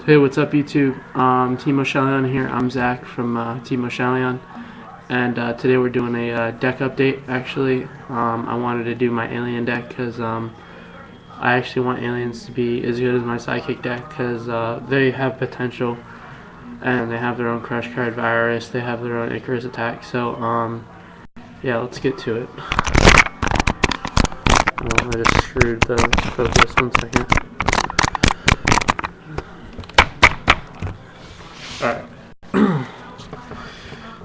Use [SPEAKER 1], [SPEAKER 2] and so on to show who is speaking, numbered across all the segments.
[SPEAKER 1] Hey, what's up, YouTube? Team Oshalion here. I'm Zach from Team Oshalion, and today we're doing a deck update. Actually, I wanted to do my alien deck because I actually want aliens to be as good as my Psychic deck because they have potential and they have their own Crush Card Virus. They have their own Icarus attack. So yeah, let's get to it. Oh, I just screwed the focus. 1 second. Alright.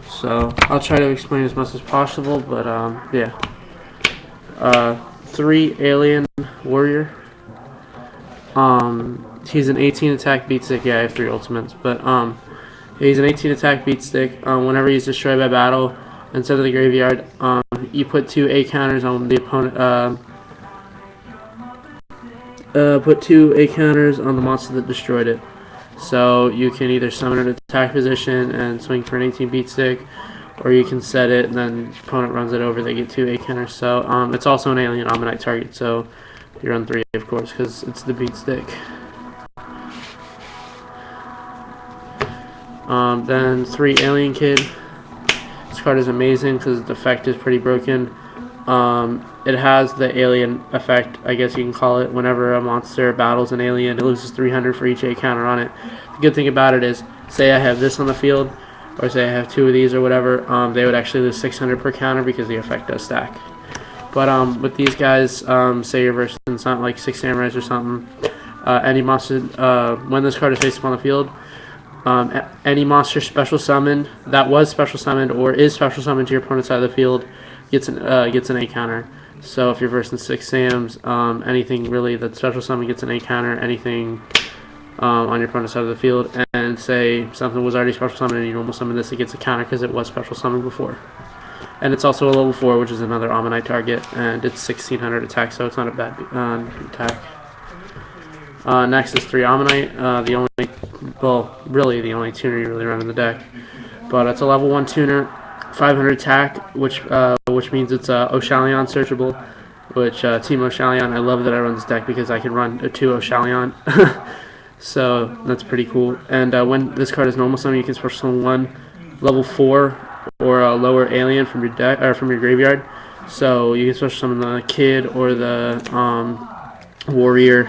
[SPEAKER 1] So, I'll try to explain as much as possible, but, yeah. 3 Alien Warrior. He's an 18 attack beat stick. Yeah, I have 3 ultimates, but, he's an 18 attack beat stick. Whenever he's destroyed by battle, instead of the graveyard, you put 2 A counters on the opponent, put 2 A counters on the monster that destroyed it. So you can either summon an attack position and swing for an 18 beat stick, or you can set it and then the opponent runs it over, they get 2 A counters. So it's also an alien Omnite target, so you run 3 of course because it's the beat stick. Then 3 Alien Kid. This card is amazing because the effect is pretty broken. It has the alien effect, I guess you can call it. Whenever a monster battles an alien, it loses 300 for each A counter on it. The good thing about it is, say I have this on the field, or say I have 2 of these or whatever, they would actually lose 600 per counter because the effect does stack. But with these guys, say you're versing something like 6 samurais or something, any monster, when this card is faced upon the field, any monster special summoned, that was special summoned or is special summoned to your opponent's side of the field, gets an A counter. So if you're versing 6 Sams, anything really that special summon gets an A counter, anything on your opponent's side of the field, and say something was already special summoned and you normal summon this, it gets a counter because it was special summoned before. And it's also a level 4, which is another Omnite target, and it's 1600 attack, so it's not a bad attack. Next is 3 Omnite, really the only tuner you really run in the deck. But it's a level 1 tuner. 500 attack, which means it's Oshalion searchable, which Team Oshalion, I love that I run this deck because I can run a 2 Oshalion, so that's pretty cool. And when this card is normal summon, you can special summon 1 level 4 or a lower alien from your deck or from your graveyard. So you can special summon the Kid or the Warrior,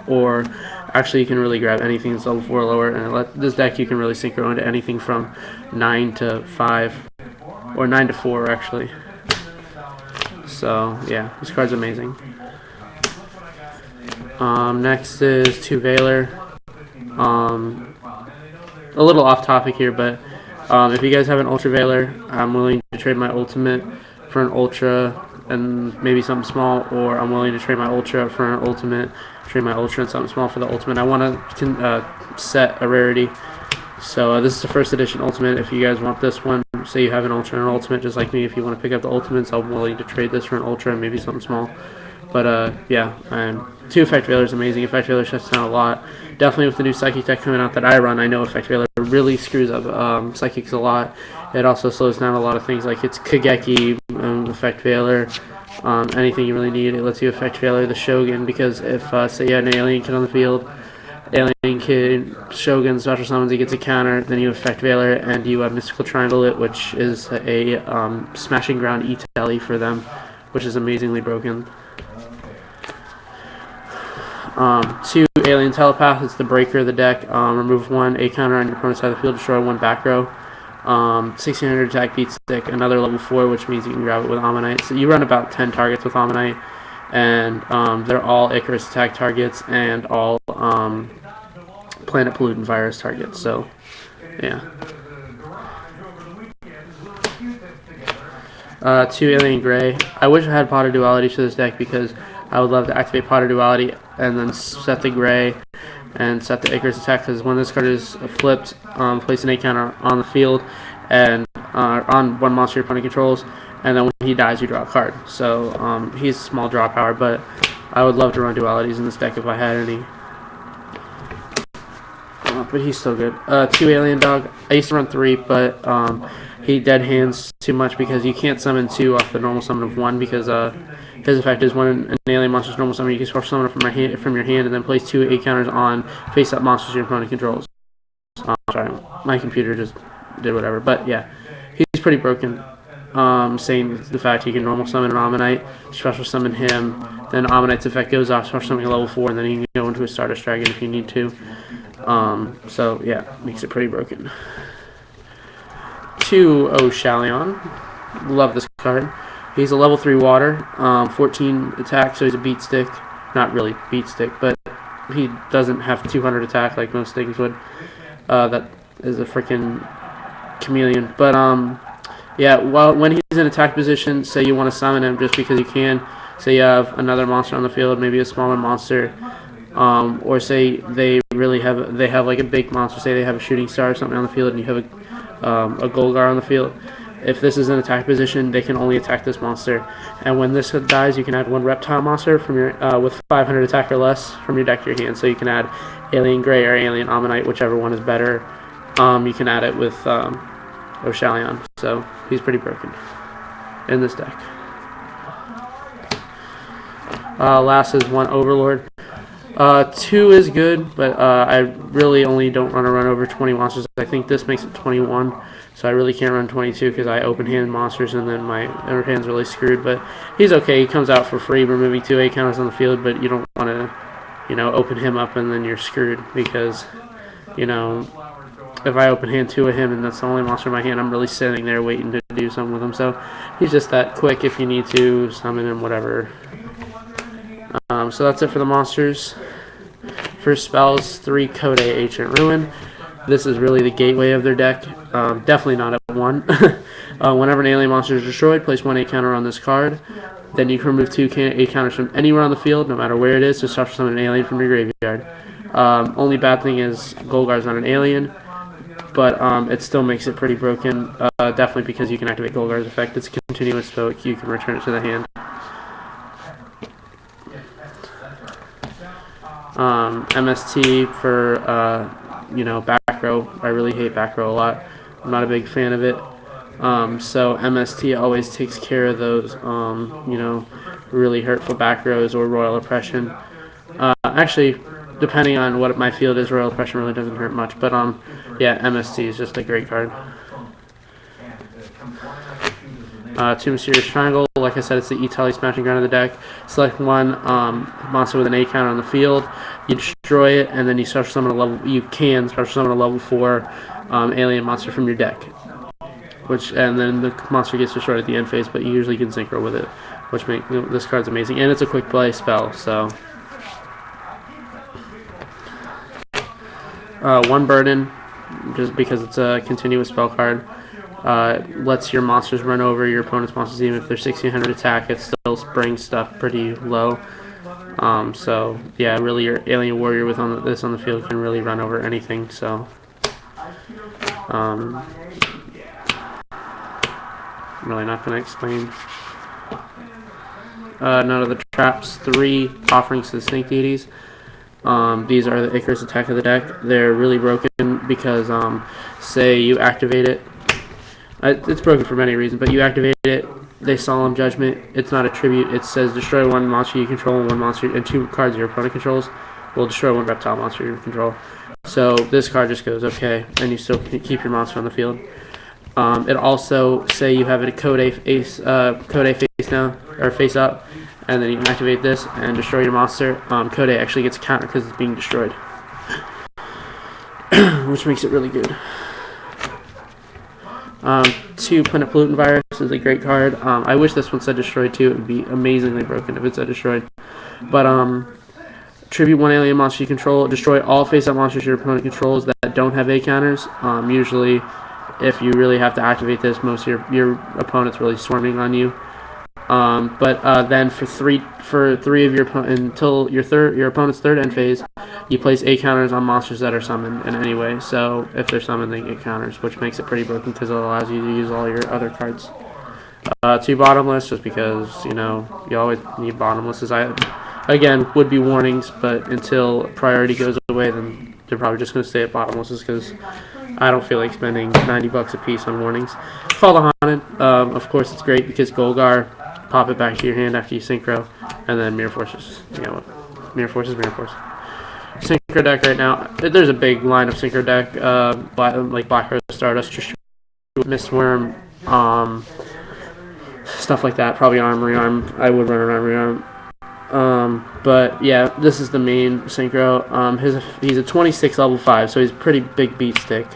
[SPEAKER 1] or actually you can really grab anything that's level 4 or lower. And this deck you can really synchro into anything from 9 to 5. Or 9 to 4 actually. So yeah, this card's amazing. Next is 2 Valor. A little off topic here, but if you guys have an Ultra Valor, I'm willing to trade my Ultimate for an Ultra and maybe something small, or I'm willing to trade my Ultra for an Ultimate, trade my Ultra and something small for the Ultimate. I want to set a rarity. So this is the first edition Ultimate. If you guys want this one, say you have an Ultra and an Ultimate, just like me, if you want to pick up the Ultimates, I'm willing to trade this for an Ultra and maybe something small. But yeah, and 2 Effect Veiler is amazing. Effect Veiler shuts down a lot. Definitely with the new Psychic deck coming out that I run, I know Effect Veiler really screws up Psychics a lot. It also slows down a lot of things like it's Kageki, Effect Veiler, anything you really need. It lets you Effect Veiler the Shogun, because if say you had an Alien Kid on the field, Alien Kid, Shogun, special summons, he gets a counter, then you Effect Veiler, and you Mystical Triangle it, which is a Smashing Ground E-Tele for them, which is amazingly broken. 2 Alien Telepath, it's the breaker of the deck. Remove 1 A counter on your opponent's side of the field, destroy 1 back row. 1600 attack beat stick, another level 4, which means you can grab it with Ammonite. So you run about 10 targets with Ammonite, and they're all Icarus attack targets and all Planet Pollutant Virus targets. So yeah. 2 Alien Gray. I wish I had Potter Duality to this deck because I would love to activate Potter Duality and then set the Gray and set the Icarus attack, because when this card is flipped, place an A counter on the field and on 1 monster your opponent controls, and then when he dies you draw a card. So he's small draw power, but I would love to run dualities in this deck if I had any. But he's still good. 2 Alien Dog. I used to run 3, but he dead hands too much because you can't summon 2 off the normal summon of 1 because His effect is when an alien monster's normal summon, you can special summon it from your hand and then place 2 8 counters on face-up monsters your opponent controls. Sorry, my computer just did whatever. But yeah, he's pretty broken. Saying the fact he can normal summon an Ammonite, special summon him, then Ammonite's effect goes off, special summoning a level 4, and then he can go into a Stardust Dragon if you need to. So yeah, makes it pretty broken. 2 Yugioh Alien. Love this card. He's a level 3 water, 14 attack, so he's a beat stick. Not really beat stick, but he doesn't have 200 attack like most things would. That is a freaking chameleon. But yeah, well, when he's in attack position, say you want to summon him just because you can. Say you have another monster on the field, maybe a smaller monster, or say they have like a big monster. Say they have a shooting star or something on the field, and you have a Golgar on the field. If this is in attack position, they can only attack this monster. And when this dies, you can add 1 reptile monster from your with 500 attack or less from your deck to your hand. So you can add Alien Gray or Alien Ammonite, whichever one is better. You can add it with Yugioh Alien. So he's pretty broken in this deck. Last is 1 Overlord. 2 is good, but I really only don't want to run over 20 monsters. I think this makes it 21, so I really can't run 22 because I open hand monsters and then my other hand's really screwed. But he's okay. He comes out for free, removing 2 8 counters on the field, but you don't want to, open him up and then you're screwed because, if I open hand 2 of him and that's the only monster in my hand, I'm really sitting there waiting to do something with him. So he's just that quick if you need to summon him, whatever. So that's it for the monsters. For spells, 3 Code Ancient Ruin. This is really the gateway of their deck. Definitely not at 1. Whenever an alien monster is destroyed, place 1 8 counter on this card. Then you can remove 2 8 counters from anywhere on the field, no matter where it is, to special summon an alien from your graveyard. Only bad thing is Golgar's not an alien, but it still makes it pretty broken. Definitely because you can activate Golgar's effect. It's a continuous spell. You can return it to the hand. MST for back row. I really hate back row a lot. I'm not a big fan of it. So MST always takes care of those really hurtful back rows or royal oppression. Actually, depending on what my field is, royal oppression really doesn't hurt much. But yeah, MST is just a great card. 2 Mysterious Triangle. Like I said, it's the Italy smashing ground of the deck. Select 1 monster with an 8 counter on the field. You destroy it, and then you special summon a level. You can special summon a level 4 alien monster from your deck. And then the monster gets destroyed at the end phase, but you usually can synchro with it, which makes this card's amazing. And it's a quick play spell, so 1 Burden, just because it's a continuous spell card. Lets your monsters run over your opponent's monsters. Even if they're 1600 attack, it still brings stuff pretty low. So yeah, really your alien warrior with this on the field can really run over anything. So really not going to explain. None of the traps. 3 Offerings to the Snake Deities. These are the Icarus attack of the deck. They're really broken because say you activate it. It's broken for many reasons, but you activate it, they Solemn Judgment. It's not a tribute. It says destroy 1 monster you control and 1 monster and 2 cards your opponent controls will destroy 1 reptile monster you control. So this card just goes okay, and you still keep your monster on the field. It also say you have a Code A face down or face up, and then you can activate this and destroy your monster. Code A actually gets countered because it's being destroyed, which makes it really good. 2 Planet Pollutant Virus is a great card. I wish this one said destroyed too. It would be amazingly broken if it said destroyed. But tribute 1 alien monster you control. Destroy all face-up monsters your opponent controls that don't have A counters. Usually, if you really have to activate this, most of your opponent's really swarming on you. Then for three of your until your opponent's third end phase, you place 8 counters on monsters that are summoned in any way. So if they're summoned, they get counters, which makes it pretty broken because it allows you to use all your other cards. 2 Bottomless, just because you always need bottomlesses. Again, would be warnings, but until priority goes away, then they're probably just going to stay at bottomlesses because I don't feel like spending $90 a piece on warnings. Call the Haunted. Of course, it's great because Golgar pop it back to your hand after you synchro, and then mirror forces. Mirror forces. Synchro deck right now. There's a big line of synchro deck, like Black Rose, Stardust, Mistworm, stuff like that. Probably Armory Arm. I would run an Armory Arm. But yeah, this is the main synchro. He's a 26 level 5, so he's a pretty big beat stick.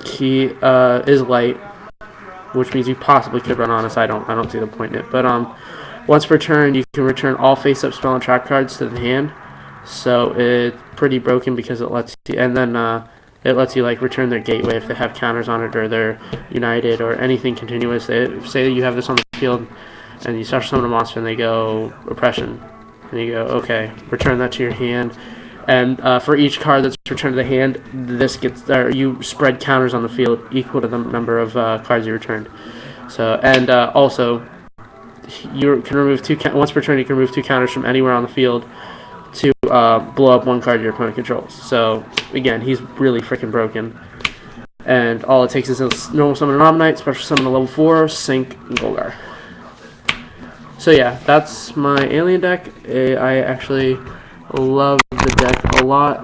[SPEAKER 1] He is light, which means you possibly could run Honest. I don't see the point in it. But once per turn, you can return all face-up spell and trap cards to the hand. So it's pretty broken because it lets you, and then it lets you like return their gateway if they have counters on it or they're united or anything continuous. Say that you have this on the field and you start to summon a monster and they go oppression, and you go okay, return that to your hand. And for each card that's returned to the hand, you spread counters on the field equal to the number of cards you returned. So also you can remove once per turn. You can remove 2 counters from anywhere on the field to blow up 1 card your opponent controls. So again, he's really freaking broken. And all it takes is a normal summon an Omnite, special summon a level 4, sync, and Golgar. So yeah, that's my alien deck. I actually love the deck a lot.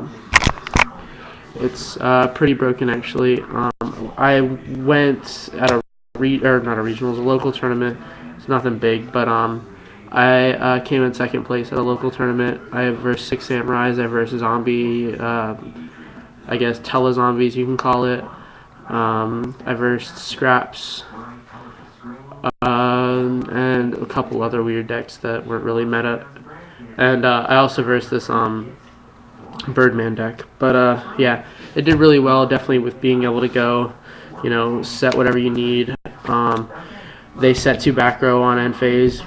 [SPEAKER 1] It's pretty broken actually. I went at a local tournament. It's nothing big, but I came in second place at a local tournament. I versed 6 Samurais. I versed Zombie, I guess Telezombies you can call it. I versed Scraps, and a couple other weird decks that weren't really meta. And I also versed this Birdman deck. But yeah, it did really well, definitely with being able to go, set whatever you need. They set 2 back row on end phase.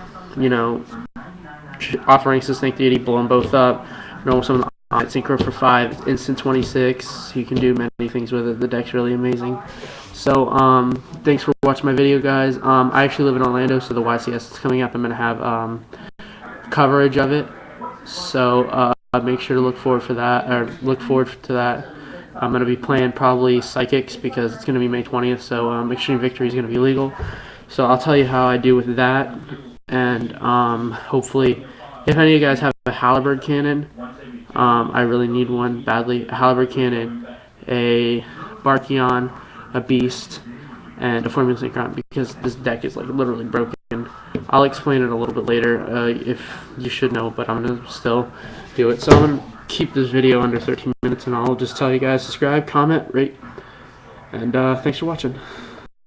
[SPEAKER 1] Offering Snake Deity, blow them both up. Normal summon synchro for 5, instant 26. You can do many things with it. The deck's really amazing. So thanks for watching my video, guys. I actually live in Orlando, so the YCS is coming up. I'm gonna have coverage of it. So make sure to look forward to that. I'm gonna be playing probably Psychics because it's gonna be May 20th. So Extreme Victory is gonna be legal. So I'll tell you how I do with that. And hopefully, if any of you guys have a Halberd cannon, I really need one badly. A Halberd cannon, a Barkion, a Beast, and a Formula Synchron, because this deck is like literally broken. I'll explain it a little bit later if you should know, but I'm going to still do it. So I'm going to keep this video under 13 minutes, and I'll just tell you guys subscribe, comment, rate, and thanks for watching.